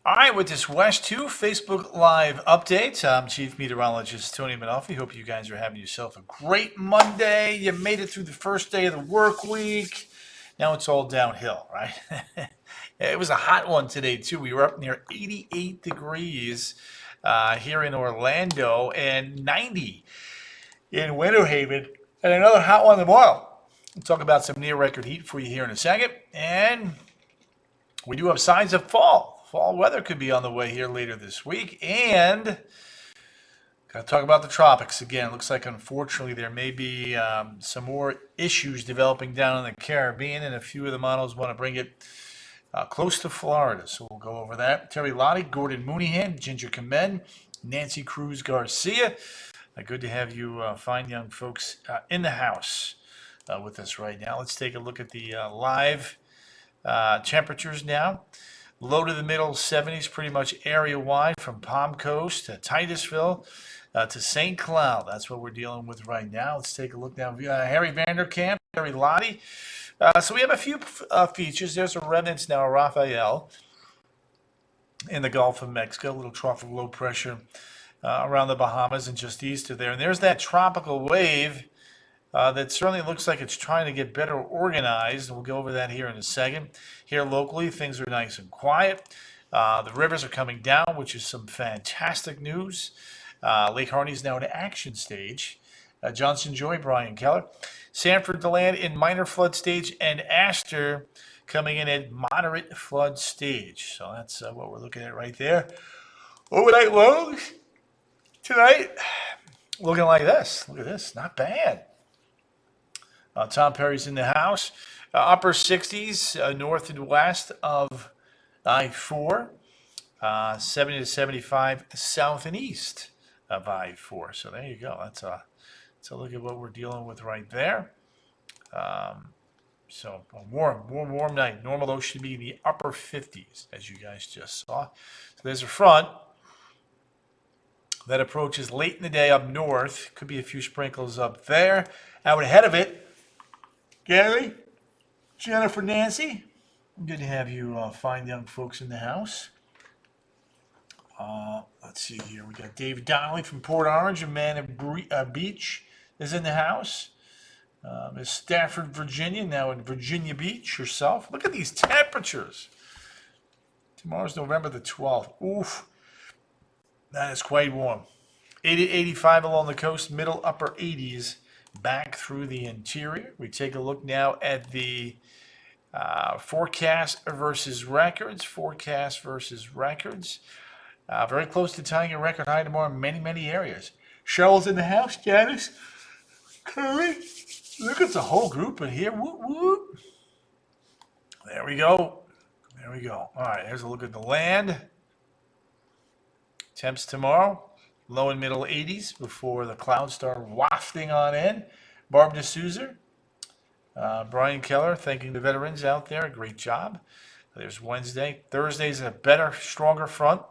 All right, with this West 2 Facebook Live update, I'm Chief Meteorologist Tony Manalfi. Hope you guys are having yourself a great Monday. You made it through the first day of the work week. Now it's all downhill, right? It was a hot one today, too. We were up near 88 degrees here in Orlando and 90 in Winter Haven, and another hot one tomorrow. We'll talk about some near record heat for you here in a second. And we do have signs of fall. Fall weather could be on the way here later this week. And got to talk about the tropics again. Looks like, unfortunately, there may be some more issues developing down in the Caribbean, and a few of the models want to bring it close to Florida. So we'll go over that. Terry Lottie, Gordon Mooneyhan, Ginger Kamen, Nancy Cruz Garcia. Good to have you fine young folks in the house with us right now. Let's take a look at the live temperatures now. Low to the middle 70s pretty much area-wide from Palm Coast to Titusville to St. Cloud. That's what we're dealing with right now. Let's take a look now. Harry Vanderkamp, Harry Lottie. So we have a few features. There's a remnants now of Rafael in the Gulf of Mexico, a little trough of low pressure around the Bahamas and just east of there. And there's that tropical wave that certainly looks like it's trying to get better organized. We'll go over that here in a second. Here locally, things are nice and quiet. The rivers are coming down, which is some fantastic news. Lake Harney's now in action stage. Johnson Joy, Brian Keller. Sanford to land in minor flood stage, and Astor coming in at moderate flood stage. So that's what we're looking at right there. Overnight lows tonight looking like this. Look at this. Not bad. Tom Perry's in the house. Upper 60s north and west of I-4. 70 to 75 south and east of I-4. So there you go. That's a look at what we're dealing with right there. So a warm night. Normal low should be in the upper 50s, as you guys just saw. So there's a front that approaches late in the day up north. Could be a few sprinkles up there. Out ahead of it, Gary, Jennifer, Nancy, good to have you fine young folks in the house. Let's see here. We got David Donnelly from Port Orange, a man of Beach, is in the house. Miss Stafford, Virginia, now in Virginia Beach herself. Look at these temperatures. Tomorrow's November the 12th. Oof. That is quite warm. 80 to 85 along the coast, middle upper 80s. Back through the interior. We take a look now at the forecast versus records. Forecast versus records. Very close to tying a record high tomorrow in many areas. Cheryl's in the house. Janice, Curry. Look at the whole group in here. Whoop, whoop. There we go. There we go. All right, here's a look at the land. Temps tomorrow. Low and middle 80s before the clouds start wafting on in. Barb D'Souza, Brian Keller, thanking the veterans out there. Great job. There's Wednesday. Thursday's a better, stronger front.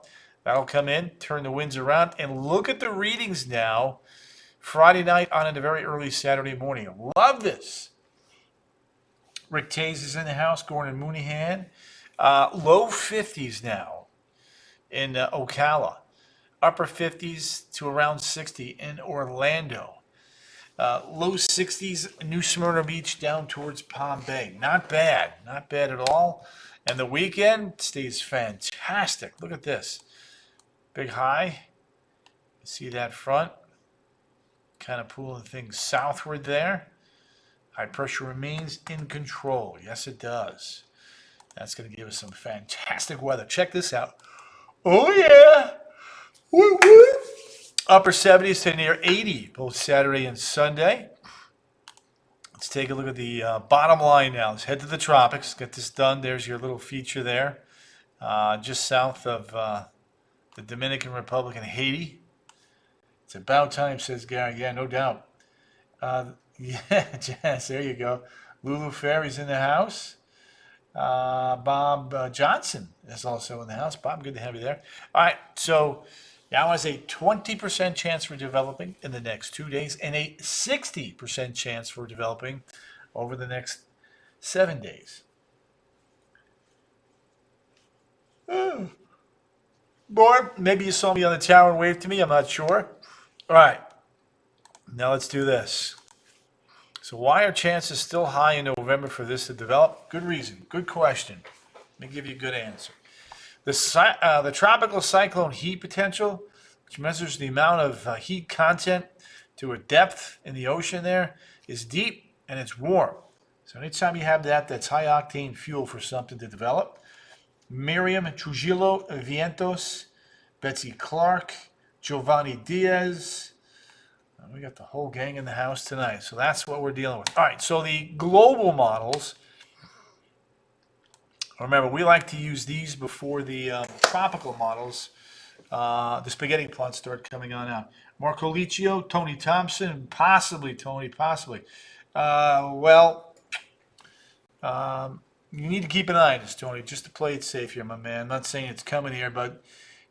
That'll come in, turn the winds around, and look at the readings now. Friday night on into very early Saturday morning. Love this. Rick Taze is in the house. Gordon Mooneyhan. Low 50s now in Ocala. Upper 50s to around 60 in Orlando. Low 60s, New Smyrna Beach down towards Palm Bay. Not bad. Not bad at all. And the weekend stays fantastic. Look at this. Big high. See that front? Kind of pulling things southward there. High pressure remains in control. Yes, it does. That's going to give us some fantastic weather. Check this out. Oh, yeah. Woo, woo. Upper 70s to near 80, both Saturday and Sunday. Let's take a look at the bottom line now. Let's head to the tropics. Get this done. There's your little feature there. Just south of the Dominican Republic and Haiti. It's about time, says Gary. Yeah, no doubt. Yeah, Jess, there you go. Lulu Ferry's in the house. Bob Johnson is also in the house. Bob, good to have you there. All right, so now has a 20% chance for developing in the next 2 days and a 60% chance for developing over the next 7 days. Or maybe you saw me on the tower and waved to me. I'm not sure. All right. Now let's do this. So why are chances still high in November for this to develop? Good reason. Good question. Let me give you a good answer. The tropical cyclone heat potential, which measures the amount of heat content to a depth in the ocean there, is deep and it's warm. So anytime you have that, that's high octane fuel for something to develop. Miriam Trujillo Vientos, Betsy Clark, Giovanni Diaz. We got the whole gang in the house tonight. So that's what we're dealing with. All right, so the global models. Remember, we like to use these before the tropical models. The spaghetti plots start coming on out. Marco Liccio, Tony Thompson, possibly Tony, possibly. You need to keep an eye on this, Tony, just to play it safe here, my man. I'm not saying it's coming here, but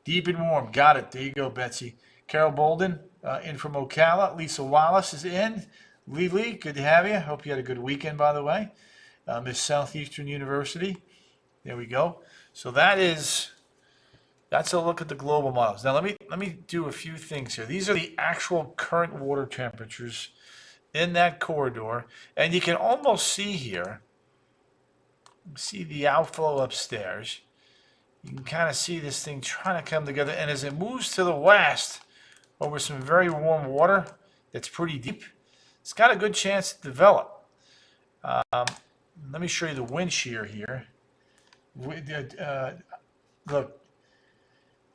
deep and warm. Got it. There you go, Betsy. Carol Bolden, in from Ocala. Lisa Wallace is in. Lee, good to have you. Hope you had a good weekend, by the way. Miss Southeastern University. There we go. So that's a look at the global models. Now let me do a few things here. These are the actual current water temperatures in that corridor, and you can almost see here. See the outflow upstairs. You can kind of see this thing trying to come together, and as it moves to the west over some very warm water that's pretty deep, it's got a good chance to develop. Let me show you the wind shear here. Look,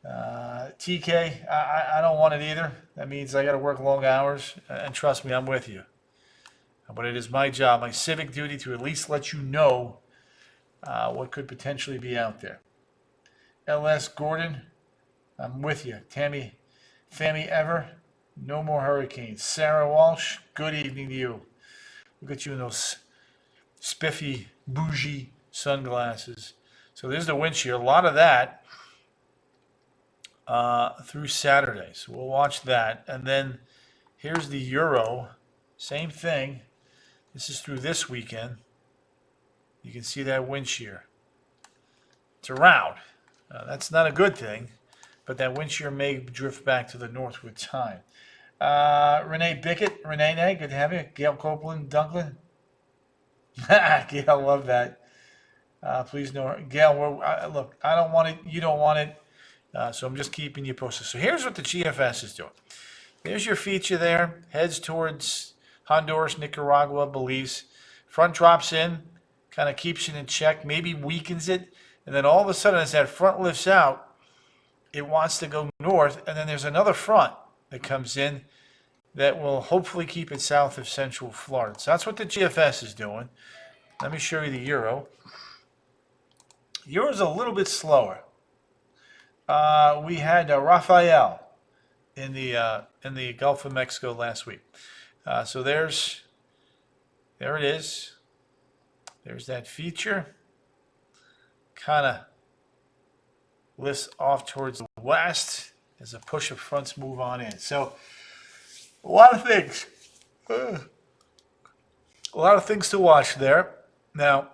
TK, I don't want it either. That means I got to work long hours, and trust me, I'm with you. But it is my job, my civic duty, to at least let you know what could potentially be out there. LS Gordon, I'm with you. Tammy Ever, no more hurricanes. Sarah Walsh, good evening to you. Look at you in those spiffy, bougie sunglasses. So there's the wind shear. A lot of that through Saturday. So we'll watch that. And then here's the Euro. Same thing. This is through this weekend. You can see that wind shear. It's around. That's not a good thing, but that wind shear may drift back to the north with time. Renee Bickett, Renee, good to have you. Gail Copeland, Dunklin. Gail, love that. Please know, Gail, look, I don't want it, you don't want it, so I'm just keeping you posted. So here's what the GFS is doing. There's your feature there, heads towards Honduras, Nicaragua, Belize. Front drops in, kind of keeps it in check, maybe weakens it, and then all of a sudden as that front lifts out, it wants to go north, and then there's another front that comes in that will hopefully keep it south of central Florida. So that's what the GFS is doing. Let me show you the Euro. Euro's a little bit slower. We had Rafael in the Gulf of Mexico last week. So there it is. There's that feature. Kind of lifts off towards the west as a push of fronts move on in. So a lot of things. A lot of things to watch there. Now,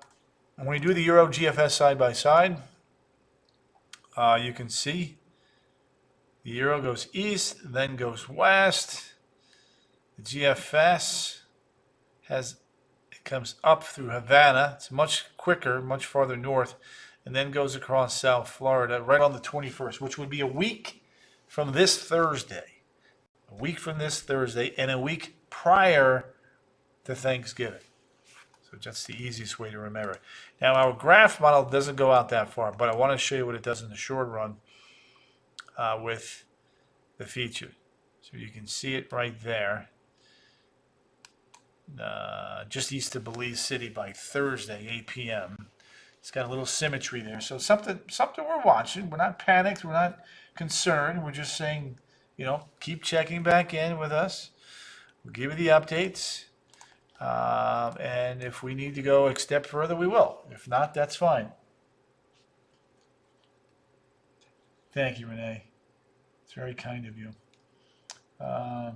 when we do the Euro GFS side by side, you can see the Euro goes east, then goes west. The GFS comes up through Havana. It's much quicker, much farther north, and then goes across South Florida right on the 21st, which would be a week from this Thursday. A week from this Thursday and a week prior to Thanksgiving. So that's the easiest way to remember. Now, our graph model doesn't go out that far, but I want to show you what it does in the short run with the feature. So you can see it right there. Just east of Belize City by Thursday, 8 p.m. It's got a little symmetry there. So something we're watching. We're not panicked. We're not concerned. We're just saying, keep checking back in with us. We'll give you the updates. And if we need to go a step further, we will. If not, that's fine. Thank you, Renee. It's very kind of you. I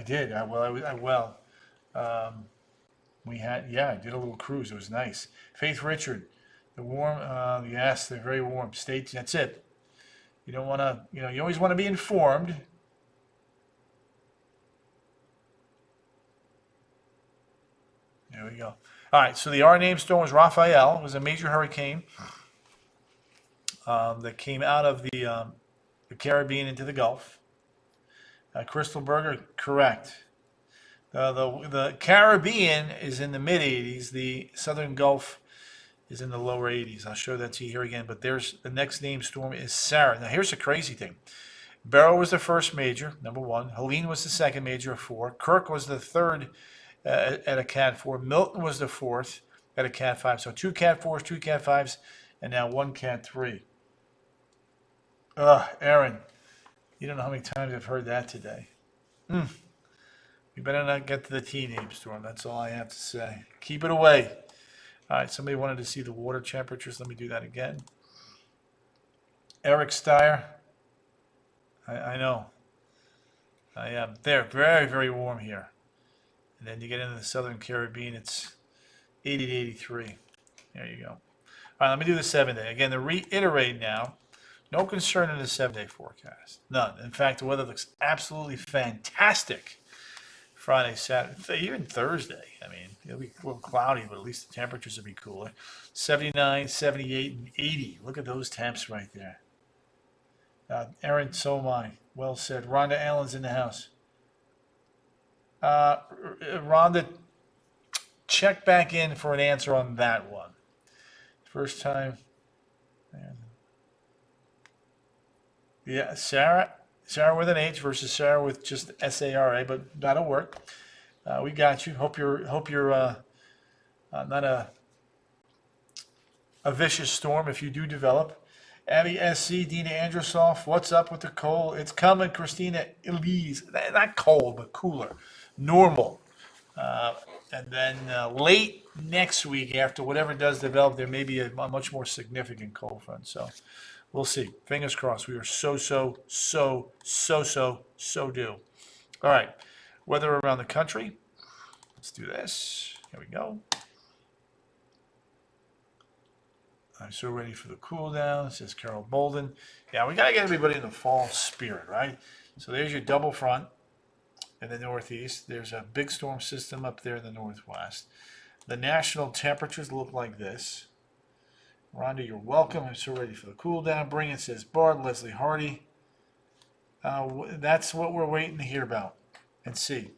did. I did a little cruise. It was nice. Faith Richard, The warm, yes, they're very warm. States, that's it. You don't want to, you always want to be informed. There we go. All right, so the R name storm was Raphael. It was a major hurricane that came out of the Caribbean into the Gulf. Crystal Burger, correct. The Caribbean is in the mid 80s. The Southern Gulf is in the lower 80s. I'll show that to you here again. But there's the next named storm is Sarah. Now here's the crazy thing. Beryl was the first major, number one. Helene was the second major of 4. Kirk was the third at a Cat 4. Milton was the fourth at a Cat 5. So 2 Cat 4s, 2 Cat 5s, and now 1 Cat 3. Aaron, you don't know how many times I've heard that today. We better not get to the T-name storm. That's all I have to say. Keep it away. All right, somebody wanted to see the water temperatures. Let me do that again. Eric Steyer. I know. I am. They're very, very warm here. And then you get into the Southern Caribbean, it's 80 to 83. There you go. All right, let me do the 7-day. Again, to reiterate now, no concern in the 7-day forecast. None. In fact, the weather looks absolutely fantastic. Friday, Saturday, even Thursday. I mean, it'll be a little cloudy, but at least the temperatures will be cooler. 79, 78, and 80. Look at those temps right there. Aaron, so am I. Well said. Rhonda Allen's in the house. Rhonda, check back in for an answer on that one. First time. Yeah, Sarah with an H versus Sarah with just SARA, but that'll work. We got you. Hope you're not a vicious storm if you do develop. Abby SC, Dina Androsoff, what's up with the cold? It's coming, Christina Elise. Not cold, but cooler. Normal. And then late next week, after whatever does develop, there may be a much more significant cold front. So we'll see. Fingers crossed. We are so due. All right. Weather around the country. Let's do this. Here we go. I'm so ready for the cool down, says Carol Bolden. Yeah, we got to get everybody in the fall spirit, right? So there's your double front in the northeast. There's a big storm system up there in the northwest. The national temperatures look like this. Rhonda, you're welcome. I'm so ready for the cool down. Bring it, says Bard. Leslie Hardy. That's what we're waiting to hear about and see.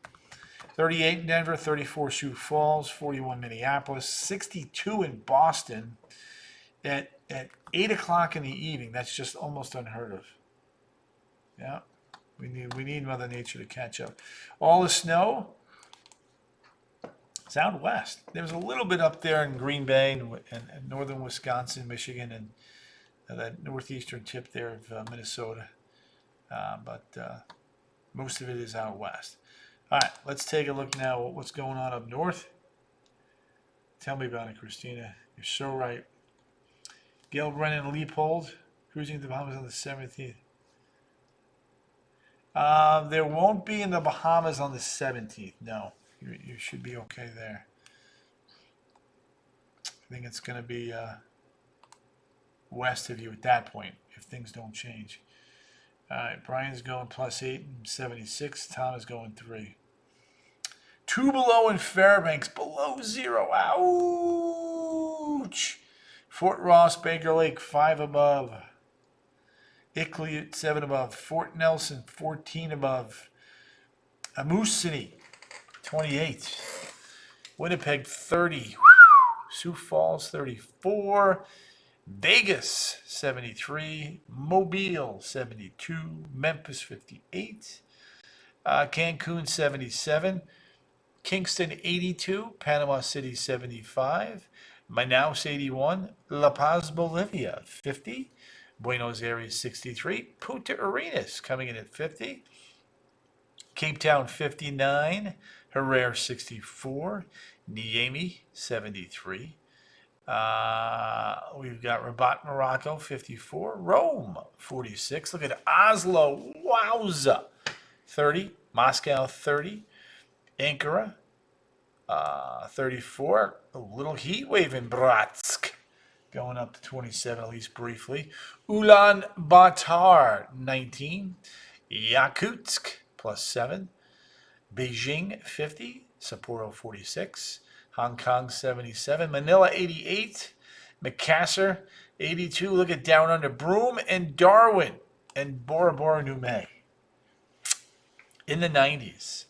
38 in Denver, 34 Sioux Falls, 41 Minneapolis, 62 in Boston. At 8 o'clock in the evening, that's just almost unheard of. Yeah, we need Mother Nature to catch up. All the snow is out west. There's a little bit up there in Green Bay and northern Wisconsin, Michigan, and that northeastern tip there of Minnesota. But most of it is out west. All right, let's take a look now at what's going on up north. Tell me about it, Christina. You're so right. Gail Brennan Leopold, cruising the Bahamas on the 17th. There won't be in the Bahamas on the 17th. No, you should be okay there. I think it's going to be west of you at that point if things don't change. All right, Brian's going +8 and 76. Tom is going 3. 2 below in Fairbanks, below 0. Ouch! Fort Ross, Baker Lake, 5 above. Ickley at 7 above. Fort Nelson, 14 above. Moose City, 28. Winnipeg, 30. Sioux Falls, 34. Vegas, 73. Mobile, 72. Memphis, 58. Cancun, 77. Kingston, 82. Panama City, 75. Manaus, 81. La Paz, Bolivia, 50. Buenos Aires, 63. Punta Arenas coming in at 50. Cape Town, 59. Herrera, 64. Niamey, 73. We've got Rabat, Morocco, 54. Rome, 46. Look at Oslo, wowza, 30. Moscow, 30. Ankara, 34. A little heat wave in Bratsk, going up to 27 at least briefly. Ulaanbaatar 19. Yakutsk +7. Beijing 50. Sapporo 46. Hong Kong 77. Manila 88. Makassar 82. Look at down under Broome and Darwin and Bora Bora, New May in the 90s.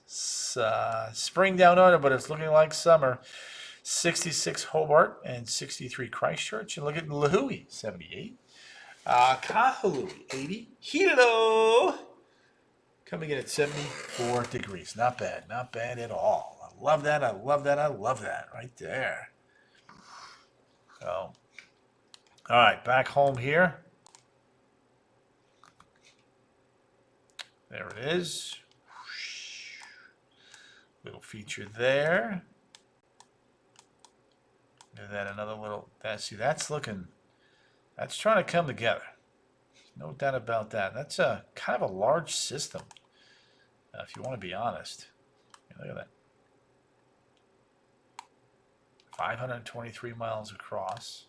Spring down under, but it's looking like summer. 66 Hobart and 63 Christchurch. And look at Lahui, 78. Kahului, 80. Hilo coming in at 74 degrees. Not bad. Not bad at all. I love that. I love that. I love that right there. So, all right, back home here. There it is. Little feature there. And then another little, that's looking, that's trying to come together. No doubt about that. That's a kind of a large system, if you want to be honest. Look at that. 523 miles across.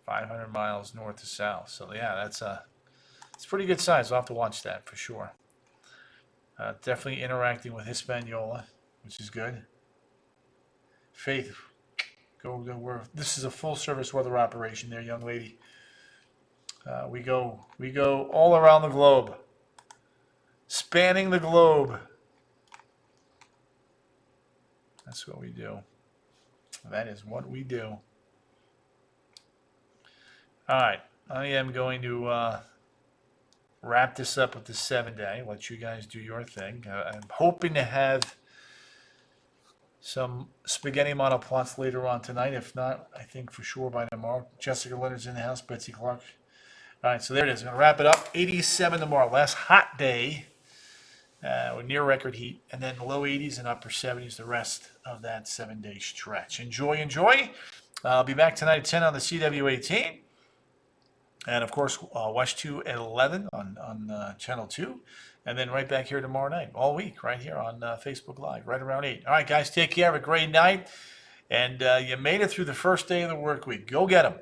500 miles north to south. So yeah, it's pretty good size. I'll have to watch that for sure. Definitely interacting with Hispaniola, which is good. Faith, this is a full service weather operation there, young lady. We go all around the globe, spanning the globe. That's what we do. That is what we do. All right, I am going to wrap this up with the 7-day. Let you guys do your thing. I'm hoping to have some spaghetti monoplots later on tonight. If not, I think for sure by tomorrow. Jessica Leonard's in the house. Betsy Clark. All right, so there it is. I'm going to wrap it up. 87 tomorrow. Last hot day. We're near record heat. And then low 80s and upper 70s the rest of that 7-day stretch. Enjoy. I'll be back tonight at 10 on the CW18. And, of course, Watch 2 at 11 on Channel 2. And then right back here tomorrow night, all week, right here on Facebook Live, right around 8. All right, guys, take care. Have a great night. And you made it through the first day of the work week. Go get them.